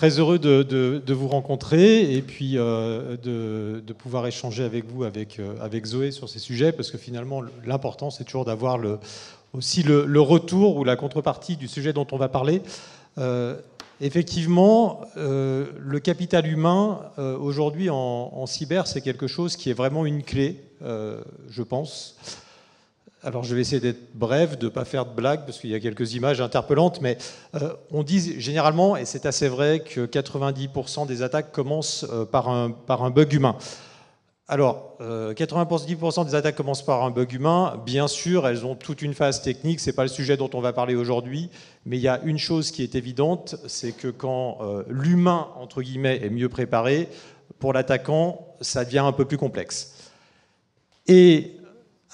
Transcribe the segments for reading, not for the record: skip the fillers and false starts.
très heureux de vous rencontrer et puis de pouvoir échanger avec vous, avec Zoé sur ces sujets, parce que finalement, l'important, c'est toujours d'avoir aussi le retour ou la contrepartie du sujet dont on va parler. Effectivement, le capital humain, aujourd'hui en cyber, c'est quelque chose qui est vraiment une clé, je pense. Alors je vais essayer d'être bref, de ne pas faire de blagues, parce qu'il y a quelques images interpellantes, mais on dit généralement, et c'est assez vrai, que 90% des attaques commencent par un bug humain. Alors, 90% des attaques commencent par un bug humain. Bien sûr, elles ont toute une phase technique, ce n'est pas le sujet dont on va parler aujourd'hui, mais il y a une chose qui est évidente, c'est que quand l'humain, entre guillemets, est mieux préparé, pour l'attaquant, ça devient un peu plus complexe. Et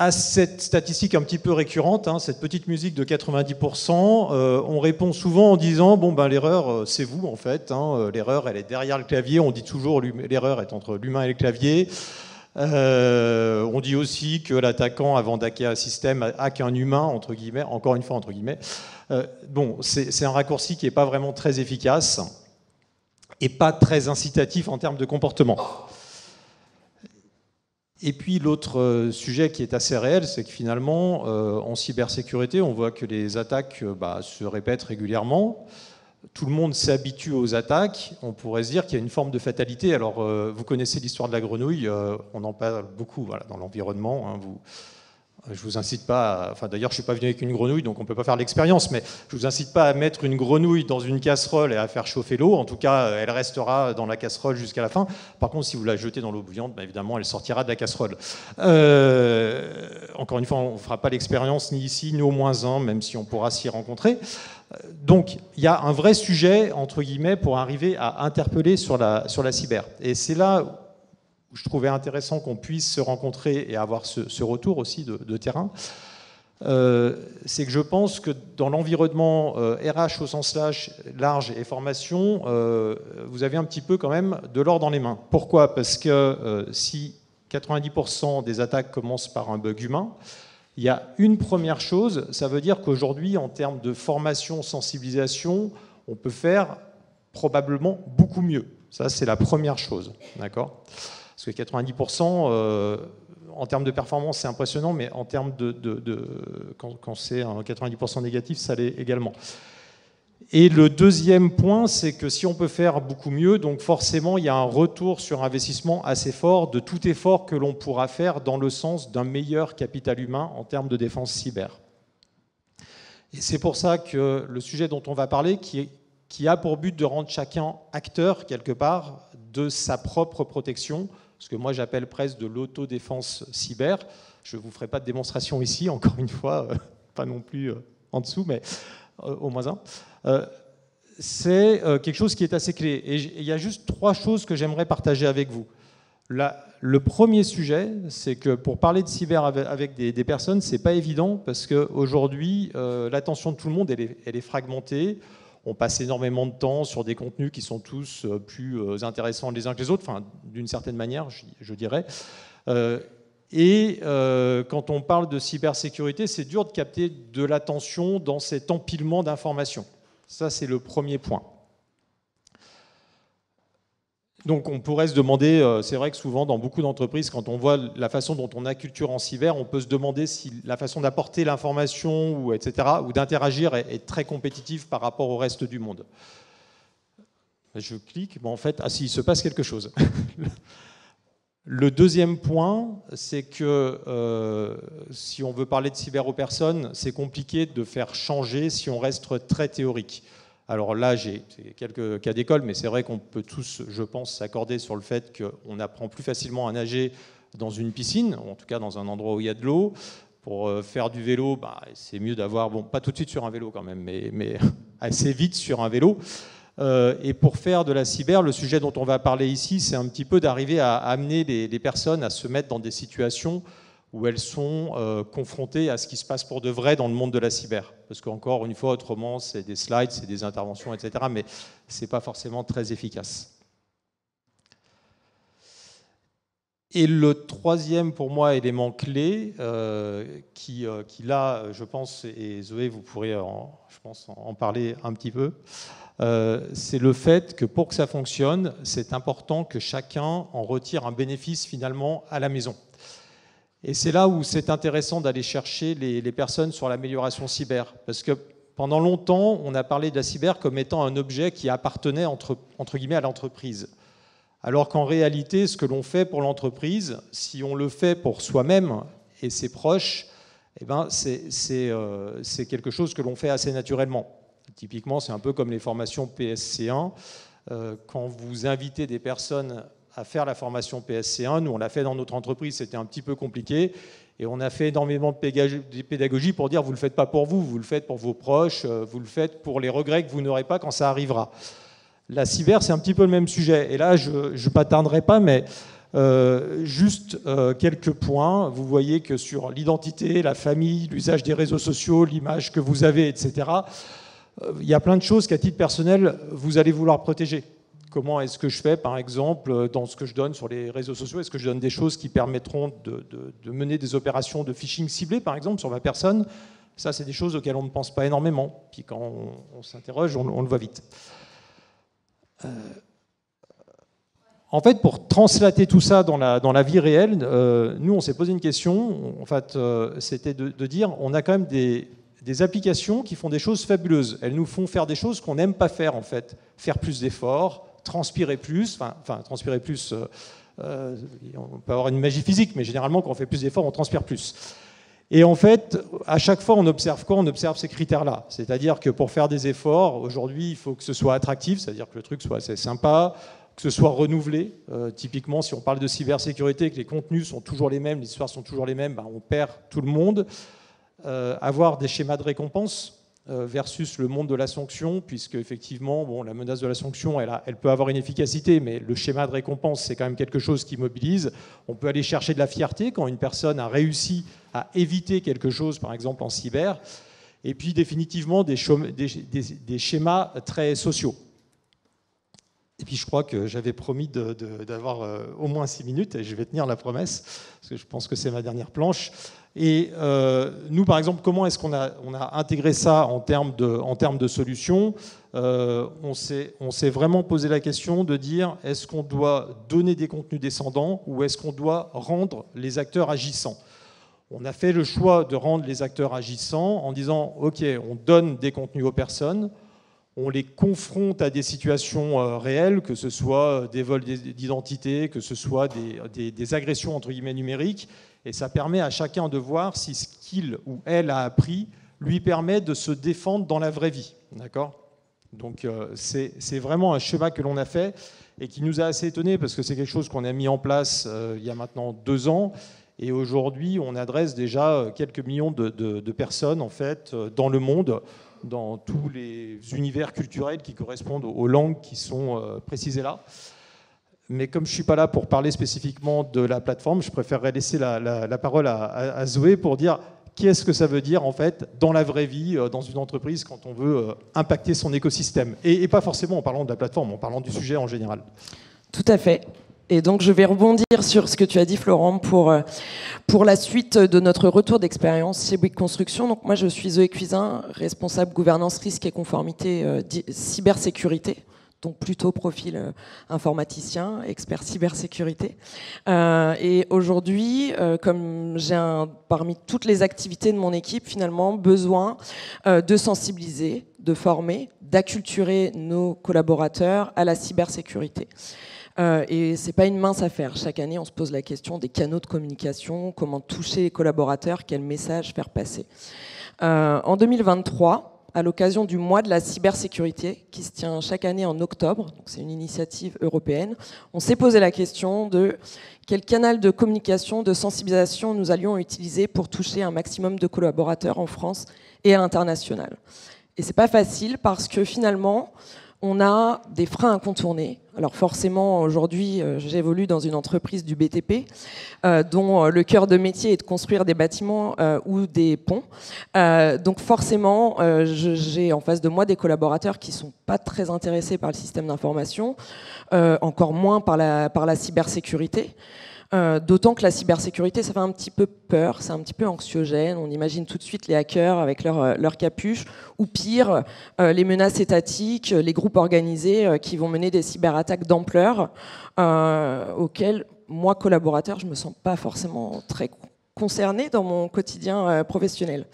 à cette statistique un petit peu récurrente, cette petite musique de 90%, on répond souvent en disant bon ben l'erreur c'est vous en fait, l'erreur elle est derrière le clavier, on dit toujours l'erreur est entre l'humain et le clavier. On dit aussi que l'attaquant avant d'hacker un système hack un humain entre guillemets, encore une fois entre guillemets. Bon, c'est un raccourci qui n'est pas vraiment très efficace et pas très incitatif en termes de comportement. Et puis l'autre sujet qui est assez réel, c'est que finalement, en cybersécurité, on voit que les attaques se répètent régulièrement. Tout le monde s'habitue aux attaques. On pourrait se dire qu'il y a une forme de fatalité. Alors, vous connaissez l'histoire de la grenouille, on en parle beaucoup dans l'environnement. Je vous incite pas, d'ailleurs je suis pas venu avec une grenouille donc on peut pas faire l'expérience, mais je vous incite pas à mettre une grenouille dans une casserole et à faire chauffer l'eau. En tout cas, elle restera dans la casserole jusqu'à la fin. Par contre, si vous la jetez dans l'eau bouillante, évidemment, elle sortira de la casserole. Encore une fois, on fera pas l'expérience ni ici ni au -1, même si on pourra s'y rencontrer. Donc, il y a un vrai sujet entre guillemets pour arriver à interpeller sur la cyber. Et c'est là où je trouvais intéressant qu'on puisse se rencontrer et avoir ce retour aussi de terrain, c'est que je pense que dans l'environnement RH au sens large et formation, vous avez un petit peu quand même de l'or dans les mains. Pourquoi ? Parce que si 90% des attaques commencent par un bug humain, il y a une première chose, ça veut dire qu'aujourd'hui, en termes de formation, sensibilisation, on peut faire probablement beaucoup mieux. Ça, c'est la première chose, d'accord ? Parce que 90%, en termes de performance, c'est impressionnant, mais en termes quand c'est un 90% négatif, ça l'est également. Et le deuxième point, c'est que si on peut faire beaucoup mieux, donc forcément, il y a un retour sur investissement assez fort de tout effort que l'on pourra faire dans le sens d'un meilleur capital humain en termes de défense cyber. Et c'est pour ça que le sujet dont on va parler, qui a pour but de rendre chacun acteur, quelque part, de sa propre protection, ce que moi j'appelle presque de l'autodéfense cyber. Je ne vous ferai pas de démonstration ici, encore une fois, pas non plus en dessous, mais au -1. C'est quelque chose qui est assez clé. Et il y a juste 3 choses que j'aimerais partager avec vous. Le premier sujet, c'est que pour parler de cyber avec des personnes, c'est pas évident parce qu'aujourd'hui, l'attention de tout le monde, elle est fragmentée. On passe énormément de temps sur des contenus qui sont tous plus intéressants les uns que les autres, d'une certaine manière, je dirais. Quand on parle de cybersécurité, c'est dur de capter de l'attention dans cet empilement d'informations. Ça, c'est le premier point. Donc on pourrait se demander, c'est vrai que souvent dans beaucoup d'entreprises, quand on voit la façon dont on acculture en cyber, on peut se demander si la façon d'apporter l'information, etc., ou d'interagir est très compétitive par rapport au reste du monde. Je clique, mais en fait, si, il se passe quelque chose. Le deuxième point, c'est que si on veut parler de cyber aux personnes, c'est compliqué de faire changer si on reste très théorique. Alors là, j'ai quelques cas d'école, mais c'est vrai qu'on peut tous, je pense, s'accorder sur le fait qu'on apprend plus facilement à nager dans une piscine, ou en tout cas dans un endroit où il y a de l'eau. Pour faire du vélo, c'est mieux d'avoir, bon, pas tout de suite sur un vélo quand même, mais assez vite sur un vélo. Et pour faire de la cyber, le sujet dont on va parler ici, c'est un petit peu d'arriver à amener les personnes à se mettre dans des situations où elles sont confrontées à ce qui se passe pour de vrai dans le monde de la cyber. Parce qu'encore une fois, autrement, c'est des slides, c'est des interventions, etc. Mais ce n'est pas forcément très efficace. Et le troisième, pour moi, élément clé, qui là, je pense, et Zoé, vous pourrez, je pense, en parler un petit peu, c'est le fait que pour que ça fonctionne, c'est important que chacun en retire un bénéfice finalement à la maison. Et c'est là où c'est intéressant d'aller chercher les personnes sur l'amélioration cyber. Parce que pendant longtemps, on a parlé de la cyber comme étant un objet qui appartenait entre guillemets à l'entreprise. Alors qu'en réalité, ce que l'on fait pour l'entreprise, si on le fait pour soi-même et ses proches, eh ben c'est quelque chose que l'on fait assez naturellement. Typiquement, c'est un peu comme les formations PSC1. Quand vous invitez des personnes à faire la formation PSC1, nous on l'a fait dans notre entreprise, c'était un petit peu compliqué, et on a fait énormément de pédagogie pour dire vous ne le faites pas pour vous, vous le faites pour vos proches, vous le faites pour les regrets que vous n'aurez pas quand ça arrivera. La cyber, c'est un petit peu le même sujet. Et là, je ne m'attarderai pas, mais juste quelques points. Vous voyez que sur l'identité, la famille, l'usage des réseaux sociaux, l'image que vous avez, etc., il y a plein de choses qu'à titre personnel, vous allez vouloir protéger. Comment est-ce que je fais, par exemple, dans ce que je donne sur les réseaux sociaux? Est-ce que je donne des choses qui permettront de mener des opérations de phishing ciblées, par exemple, sur ma personne? Ça, c'est des choses auxquelles on ne pense pas énormément. Puis quand on s'interroge, on le voit vite. En fait, pour translater tout ça dans la vie réelle, nous, on s'est posé une question. En fait, c'était de dire, on a quand même des applications qui font des choses fabuleuses. Elles nous font faire des choses qu'on n'aime pas faire, en fait. Faire plus d'efforts, transpirer plus. Enfin, transpirer plus, on peut avoir une magie physique, mais généralement, quand on fait plus d'efforts, on transpire plus. Et en fait, à chaque fois, on observe quoi? On observe ces critères-là. C'est-à-dire que pour faire des efforts, aujourd'hui, il faut que ce soit attractif, c'est-à-dire que le truc soit assez sympa, que ce soit renouvelé. Typiquement, si on parle de cybersécurité, que les contenus sont toujours les mêmes, les histoires sont toujours les mêmes, ben, on perd tout le monde. Avoir des schémas de récompense versus le monde de la sanction, puisque effectivement, bon, la menace de la sanction, elle peut avoir une efficacité, mais le schéma de récompense, c'est quand même quelque chose qui mobilise. On peut aller chercher de la fierté quand une personne a réussi à éviter quelque chose, par exemple en cyber, et puis définitivement des schémas très sociaux. Et puis je crois que j'avais promis d'avoir au moins 6 minutes, et je vais tenir la promesse, parce que je pense que c'est ma dernière planche. Et nous, par exemple, comment est-ce qu'on a intégré ça en termes de solutions? On s'est vraiment posé la question de dire, est-ce qu'on doit donner des contenus descendants ou est-ce qu'on doit rendre les acteurs agissants? On a fait le choix de rendre les acteurs agissants en disant, OK, on donne des contenus aux personnes, on les confronte à des situations réelles, que ce soit des vols d'identité, que ce soit des agressions entre guillemets numériques, et ça permet à chacun de voir si ce qu'il ou elle a appris lui permet de se défendre dans la vraie vie. D'accord ? Donc c'est vraiment un schéma que l'on a fait et qui nous a assez étonnés parce que c'est quelque chose qu'on a mis en place il y a maintenant 2 ans. Et aujourd'hui, on adresse déjà quelques millions de personnes en fait, dans le monde, dans tous les univers culturels qui correspondent aux langues qui sont précisées là. Mais comme je ne suis pas là pour parler spécifiquement de la plateforme, je préférerais laisser la parole à Zoé pour dire qu'est-ce que ça veut dire en fait dans la vraie vie, dans une entreprise, quand on veut impacter son écosystème. Et pas forcément en parlant de la plateforme, en parlant du sujet en général. Tout à fait. Et donc, je vais rebondir sur ce que tu as dit, Florent, pour la suite de notre retour d'expérience chez Bouygues Construction. Donc, moi, je suis Zoé Cuisin, responsable gouvernance, risque et conformité cybersécurité. Donc, plutôt profil informaticien, expert cybersécurité. Et aujourd'hui, comme j'ai parmi toutes les activités de mon équipe, finalement, besoin de sensibiliser, de former, d'acculturer nos collaborateurs à la cybersécurité. Et c'est pas une mince affaire. Chaque année, on se pose la question des canaux de communication, comment toucher les collaborateurs, quel message faire passer. En 2023, à l'occasion du mois de la cybersécurité, qui se tient chaque année en octobre, donc c'est une initiative européenne, on s'est posé la question de quel canal de communication, de sensibilisation nous allions utiliser pour toucher un maximum de collaborateurs en France et à l'international. Et c'est pas facile parce que finalement, on a des freins à contourner. Alors forcément, aujourd'hui, j'évolue dans une entreprise du BTP, dont le cœur de métier est de construire des bâtiments ou des ponts. Donc forcément, j'ai en face de moi des collaborateurs qui ne sont pas très intéressés par le système d'information, encore moins par la cybersécurité. D'autant que la cybersécurité, ça fait un petit peu peur, c'est un petit peu anxiogène. On imagine tout de suite les hackers avec leur capuche, ou pire, les menaces étatiques, les groupes organisés qui vont mener des cyberattaques d'ampleur, auxquelles, moi, collaborateur, je ne me sens pas forcément très concernée dans mon quotidien professionnel.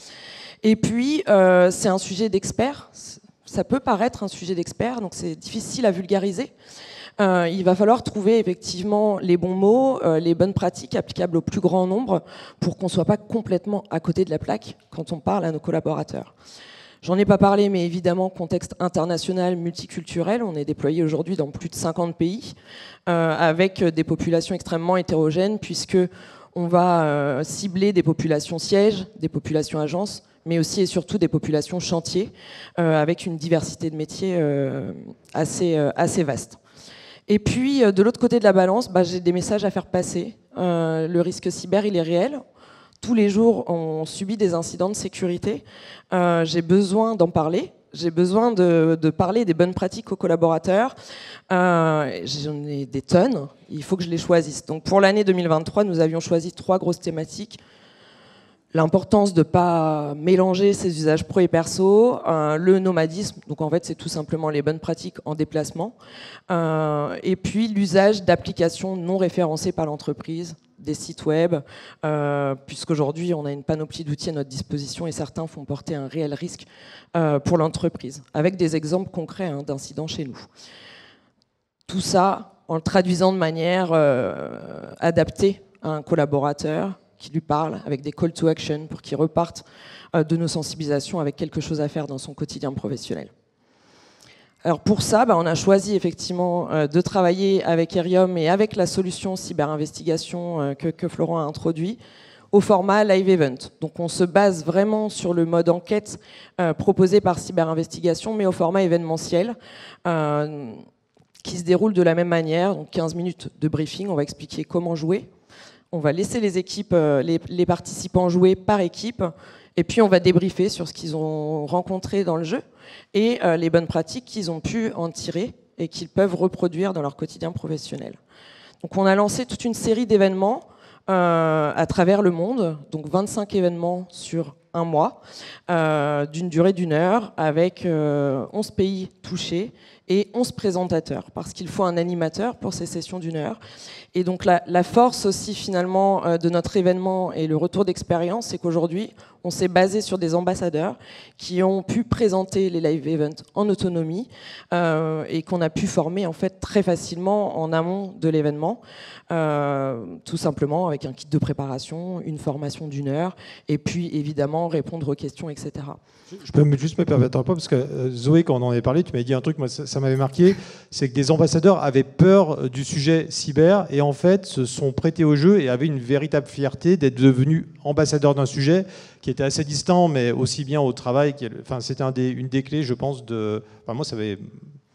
Et puis, c'est un sujet d'expert. Ça peut paraître un sujet d'expert, donc c'est difficile à vulgariser. Il va falloir trouver effectivement les bons mots, les bonnes pratiques applicables au plus grand nombre pour qu'on ne soit pas complètement à côté de la plaque quand on parle à nos collaborateurs. J'en ai pas parlé, mais évidemment, contexte international, multiculturel. On est déployé aujourd'hui dans plus de 50 pays, avec des populations extrêmement hétérogènes, puisque on va cibler des populations sièges, des populations agences, mais aussi et surtout des populations chantiers, avec une diversité de métiers assez vaste. Et puis, de l'autre côté de la balance, j'ai des messages à faire passer. Le risque cyber, il est réel. Tous les jours, on subit des incidents de sécurité. J'ai besoin d'en parler. J'ai besoin de parler des bonnes pratiques aux collaborateurs. J'en ai des tonnes. Il faut que je les choisisse. Donc, pour l'année 2023, nous avions choisi 3 grosses thématiques. L'importance de ne pas mélanger ses usages pro et perso, le nomadisme, donc en fait c'est tout simplement les bonnes pratiques en déplacement, et puis l'usage d'applications non référencées par l'entreprise, des sites web, puisqu'aujourd'hui on a une panoplie d'outils à notre disposition et certains font porter un réel risque pour l'entreprise, avec des exemples concrets d'incidents chez nous. Tout ça en le traduisant de manière adaptée à un collaborateur, qui lui parle, avec des call to action pour qu'il reparte de nos sensibilisations avec quelque chose à faire dans son quotidien professionnel. Alors pour ça, on a choisi effectivement de travailler avec Erium et avec la solution cyberinvestigation que Florent a introduit au format live event. Donc on se base vraiment sur le mode enquête proposé par cyberinvestigation, mais au format événementiel, qui se déroule de la même manière, donc 15 minutes de briefing, on va expliquer comment jouer. On va laisser les équipes, les participants jouer par équipe, et puis on va débriefer sur ce qu'ils ont rencontré dans le jeu et les bonnes pratiques qu'ils ont pu en tirer et qu'ils peuvent reproduire dans leur quotidien professionnel. Donc on a lancé toute une série d'événements à travers le monde, donc 25 événements sur un mois, d'une durée d'1 heure, avec 11 pays touchés et 11 présentateurs, parce qu'il faut un animateur pour ces sessions d'1 heure. Et donc la force aussi finalement de notre événement et le retour d'expérience, c'est qu'aujourd'hui, on s'est basé sur des ambassadeurs qui ont pu présenter les live events en autonomie et qu'on a pu former en fait très facilement en amont de l'événement, tout simplement avec un kit de préparation, une formation d'1 heure, et puis évidemment répondre aux questions, etc. Je peux juste me permettre un peu, parce que Zoé, quand on en avait parlé, tu m'avais dit un truc, moi ça m'avait marqué, c'est que des ambassadeurs avaient peur du sujet cyber et en fait se sont prêtés au jeu et avaient une véritable fierté d'être devenus ambassadeurs d'un sujet qui était assez distant, mais aussi bien au travail. Enfin, c'était une des clés, je pense, de... Enfin, moi,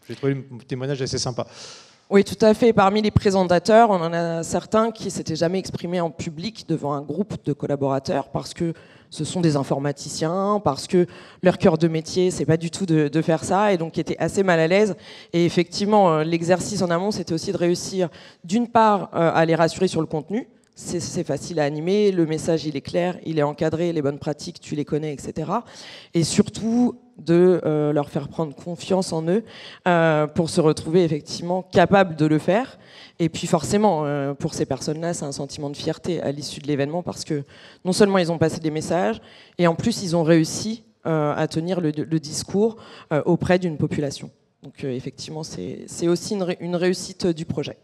j'ai trouvé le témoignage assez sympa. Oui, tout à fait. Parmi les présentateurs, on en a certains qui ne s'étaient jamais exprimés en public devant un groupe de collaborateurs parce que ce sont des informaticiens, parce que leur cœur de métier, c'est pas du tout de faire ça, et donc qui étaient assez mal à l'aise. Et effectivement, l'exercice en amont, c'était aussi de réussir, d'une part, à les rassurer sur le contenu. C'est facile à animer, le message il est clair, il est encadré, les bonnes pratiques tu les connais, etc. Et surtout de leur faire prendre confiance en eux pour se retrouver effectivement capables de le faire. Et puis forcément, pour ces personnes-là, c'est un sentiment de fierté à l'issue de l'événement parce que non seulement ils ont passé des messages, et en plus ils ont réussi à tenir le discours auprès d'une population. Donc effectivement, c'est aussi une réussite du projet.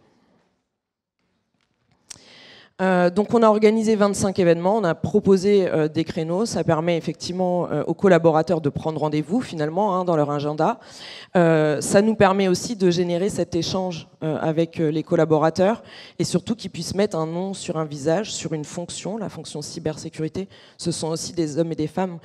Donc on a organisé 25 événements, on a proposé des créneaux, ça permet effectivement aux collaborateurs de prendre rendez-vous finalement dans leur agenda. Ça nous permet aussi de générer cet échange avec les collaborateurs et surtout qu'ils puissent mettre un nom sur un visage, sur une fonction, la fonction cybersécurité. Ce sont aussi des hommes et des femmes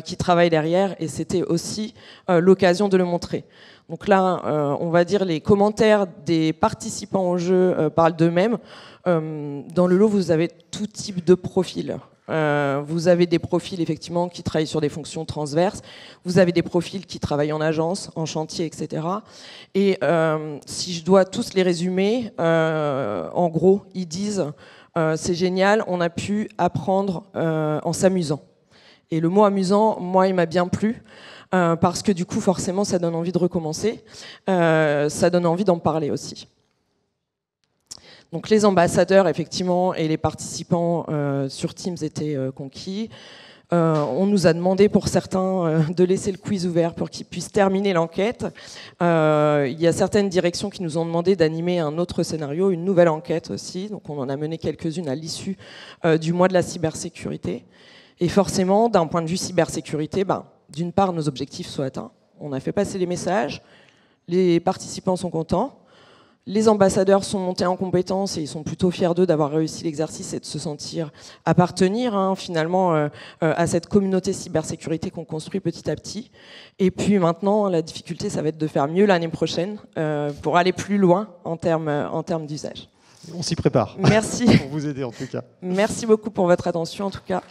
qui travaillent derrière et c'était aussi l'occasion de le montrer. Donc là, on va dire les commentaires des participants au jeu parlent d'eux-mêmes. Dans le lot, vous avez tout type de profils. Vous avez des profils effectivement qui travaillent sur des fonctions transverses. Vous avez des profils qui travaillent en agence, en chantier, etc. Et si je dois tous les résumer, en gros, ils disent C'est génial, on a pu apprendre en s'amusant. Et le mot amusant, moi, il m'a bien plu, parce que du coup, forcément, ça donne envie de recommencer, ça donne envie d'en parler aussi. Donc les ambassadeurs, effectivement, et les participants sur Teams étaient conquis. On nous a demandé pour certains de laisser le quiz ouvert pour qu'ils puissent terminer l'enquête. Il y a certaines directions qui nous ont demandé d'animer un autre scénario, une nouvelle enquête aussi. Donc on en a mené quelques-unes à l'issue du mois de la cybersécurité. Et forcément, d'un point de vue cybersécurité, d'une part, nos objectifs soient atteints. On a fait passer les messages, les participants sont contents. Les ambassadeurs sont montés en compétences et ils sont plutôt fiers d'eux d'avoir réussi l'exercice et de se sentir appartenir finalement à cette communauté cybersécurité qu'on construit petit à petit. Et puis maintenant, la difficulté, ça va être de faire mieux l'année prochaine pour aller plus loin en termes d'usage. On s'y prépare. Merci. Pour vous aider en tout cas. Merci beaucoup pour votre attention en tout cas.